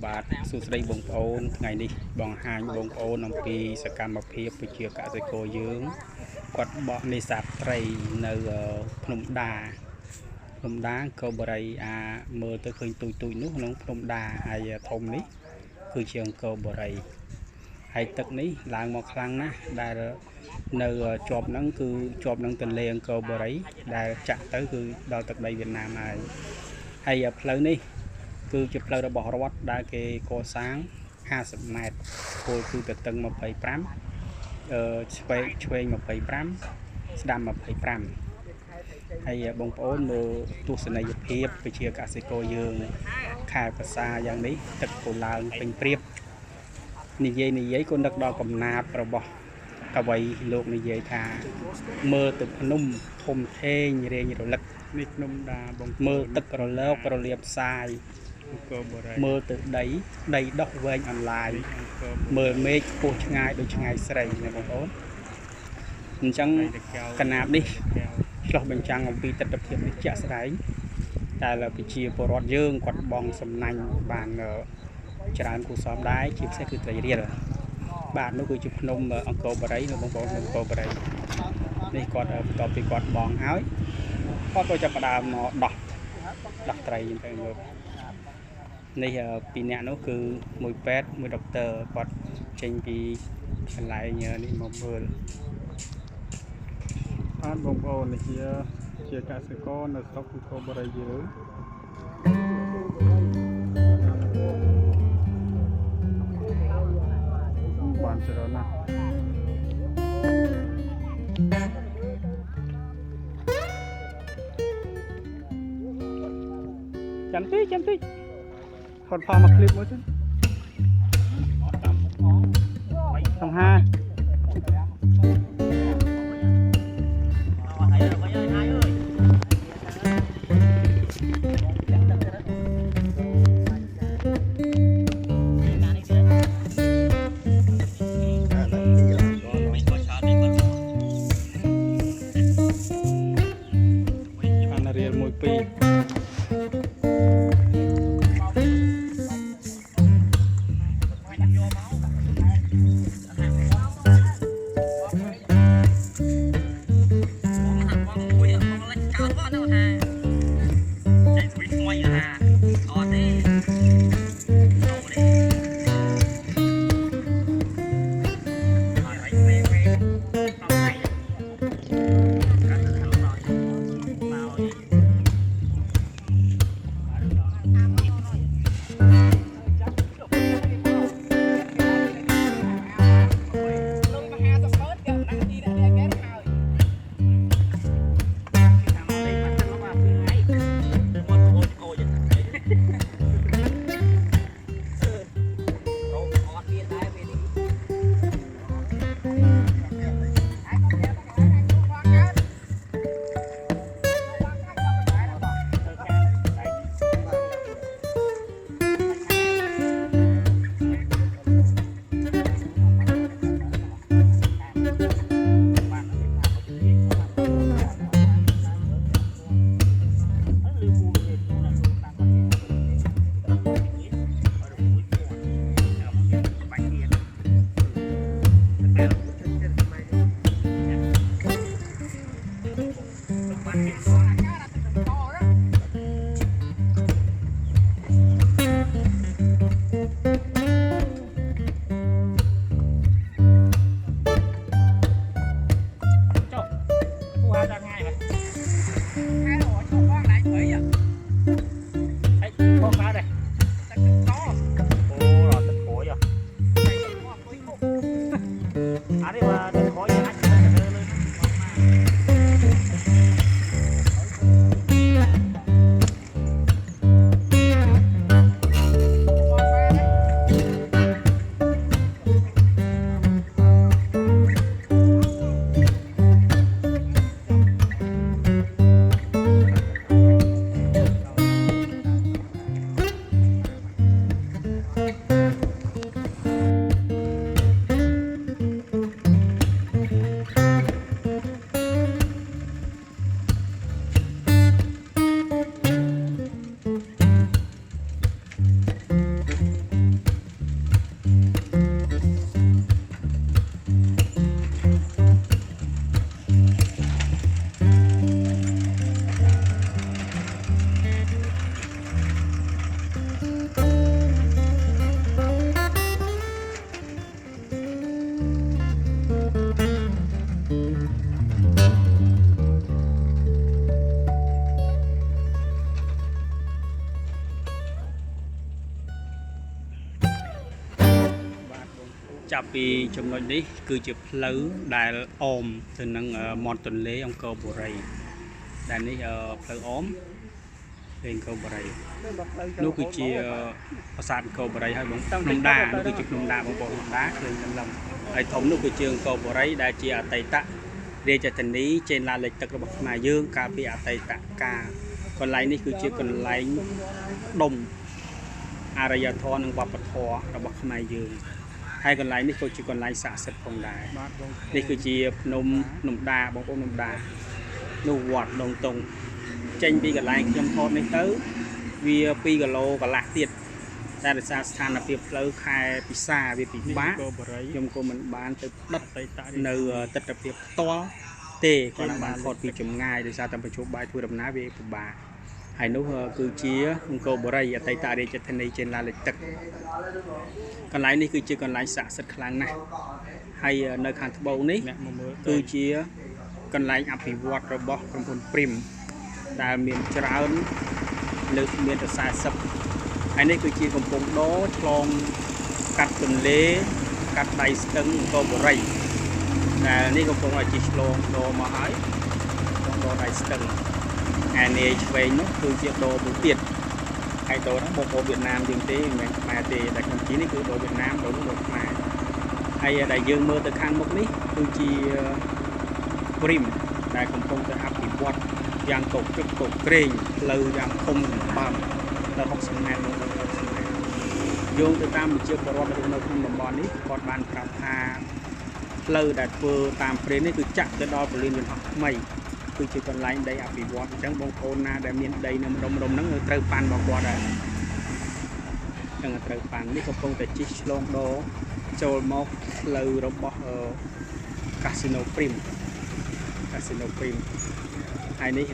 បាទសួស្តីបងប្អូនថ្ងៃនេះបងហាញបងប្អូនអំពីសកម្មភាពវិជាកសិករយើងគាត់បកនេសាទត្រីនៅភ្នំដាកោបរីអាមើលទៅឃើញទូចនោះក្នុងភ្នំដាហើយធំនេះគឺជាអង្គរបរីហើយទឹកនេះឡើងមកខ្លាំងណាស់ដែលនៅជាប់ហ្នឹងគឺជាប់នឹងទន្លេអង្គរបរីដែលចាក់ទៅគឺដល់ទឹកដីវៀតណាមហើយផ្លូវនេះគឺជាផ្លូវរបស់រដ្ឋដែលគេកសាង50ម៉ែត្រគោលគឺទទឹង25ឆ្វេង25ស្ដាំ25ហើយបងប្អូនមើលទស្សនីយភាពវិជាកសិករយើងខែភាសាយ៉ាងនេះទឹកក៏ឡើងពេញព្រៀបនិយាយក៏នឹកដល់កំណាព្យរបស់កវីលោកនិយាយថាមើលទៅភ្នំធំធេងរៀងរលឹកនេះភ្នំដាបងមើលទឹករលករលាបផ្សាយមើលទៅដីដុះវែងអន្លាយមើលមេឃខ្ពស់ឆ្ងាយដូចឆ្ងាយស្រីណាបងប្អូនអញ្ចឹងកណាបនេះឆ្លោះបញ្ចាំងអំពីទស្សនវិជ្ជានេះជាក់ស្ដែងតែប្រជាពលរដ្ឋយើងគាត់បងសំណាញ់បានច្រើនគូសំដែរជាពិសេសគឺត្រីរៀលបាទនោះគឺជាភ្នំអង្គរបរីនៅបងប្អូនអង្គរបរីនេះគាត់បន្ទាប់ពីគាត់បងហើយគាត់ក៏ចាប់ផ្ដើមមកដោះត្រីទៅមើលនេះពីរនាក់នោះគឺមួយពេទ្យមួយដុកទ័រគាត់ចេញពីកន្លែងនេះមកមើលបាទបងប្អូននេះជាកសិករនៅស្រុកអង្គរបរីយើងបានច្រើនណាស់ចាំតិចថតផលមកคลิปមួយទៅសង្ហារៀលមួយពីរ ចាប់ពីចំណុចនេះគឺជាផ្លូវដែលអមទៅនឹងមាត់ទន្លេអង្គរបុរីដែលនេះផ្លូវអមលេងអង្គរបុរីនោះគឺជាប្រាសាទអង្គរបុរីហើយបងភ្នំដានោះគឺជាភ្នំដាបងប្អូនភ្នំដាឃើញលំហើយធំនោះគឺជាអង្គរបុរីដែលជាអតីតរាជធានីចេនឡាលេខទឹករបស់ខ្មែរយើងកាលពីអតីតកាលកន្លែងនេះគឺជាកន្លែងដុំអរិយធម៌និងវប្បធម៌របស់ខ្មែរយើងហើយកន្លែងនេះក៏ជាកន្លែងស័ក្តិសិទ្ធិផងដែរនេះគឺជាភ្នំដាបងប្អូនភ្នំដានោះវត្តដងតុងចេញពីកន្លែងខ្ញុំថតនេះទៅវា2គីឡូកន្លះទៀតតែដោយសារស្ថានភាពផ្លូវខែពិសាវាពិបាកខ្ញុំក៏មិនបានទៅដិតនៅទស្សនភាពផ្ទាល់ទេគាត់បានថតពីចម្ងាយដោយសារតែបញ្ជោបាយធ្វើដំណើរវាពិបាកហើយនោះគឺជាអង្គរបុរីអតីតរាជធានីចេនឡាលេខទឹកកន្លែងនេះគឺជាកន្លែងស័ក្តិសិទ្ធិខ្លាំងណាស់ហើយនៅខាងត្បូងនេះគឺជាកន្លែងអភិវឌ្ឍរបស់ក្រុមហ៊ុនព្រីមដែលមានច្រើនលើកមានទៅ40ហើយនេះគឺជាកំពង់ដរឆ្លងកាត់ទន្លេកាត់ដៃស្ទឹងអង្គរបុរីដែលនេះកំពុងតែជិះឆ្លងដរមកហើយដរដៃស្ទឹងអានេះឆ្វេងនោះគឺជាដរមួយទៀតហើយដរហ្នឹងបងប្អូនវៀតណាមយើងទេមិនមែនខ្មែរទេដែលខ្ញុំជិះនេះគឺដរវៀតណាមដរនោះដរខ្មែរហើយដែលយើងមើលទៅខាងមុខនេះគឺជាព្រីមដែលកំពុងតែអភិវឌ្ឍយ៉ាងកុកជឹកកុកក្រែងផ្លូវយ៉ាងធំសម្បើមដល់60ម៉ែត្រដល់60ម៉ែត្រយោងទៅតាមវិជាប្រវត្តិនៅក្នុងតំបន់នេះគាត់បានប្រាប់ថាផ្លូវដែលធ្វើតាមព្រេននេះគឺចាក់ទៅដល់ពលានយន្តហោះថ្មីគឺជាកន្លែងដីអភិវឌ្ឍអញ្ចឹងបងប្អូនណាដែលមានដីនៅម្ដុំហ្នឹងត្រូវប៉ាន់របស់គាត់ដែរហ្នឹងត្រូវប៉ាន់នេះកំពុងតែជិះឆ្លងដរចូលមកផ្លូវរបស់កាស៊ីណូព្រីមហើយនេះ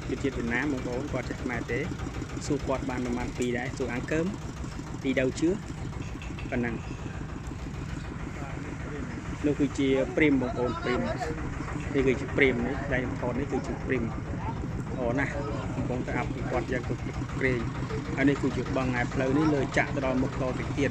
ជាជាតិវៀតណាមបងប្អូនគាត់ចេះខ្មែរទេសួរគាត់បានប្រហែលពីដែរសួរអង្គើមពីដៅជឿប៉ុណ្ណឹងនោះគឺជាព្រីមបងប្អូនព្រីមនេះគឺជាព្រីមនេះដៃថតនេះគឺជាព្រីមអូណាកំពុងតែអភិវឌ្ឍយ៉ាងគួរក្រែងហើយនេះគឺជាបឹងឯផ្លូវនេះលើចាក់ទៅដល់មុខតទៅទៀត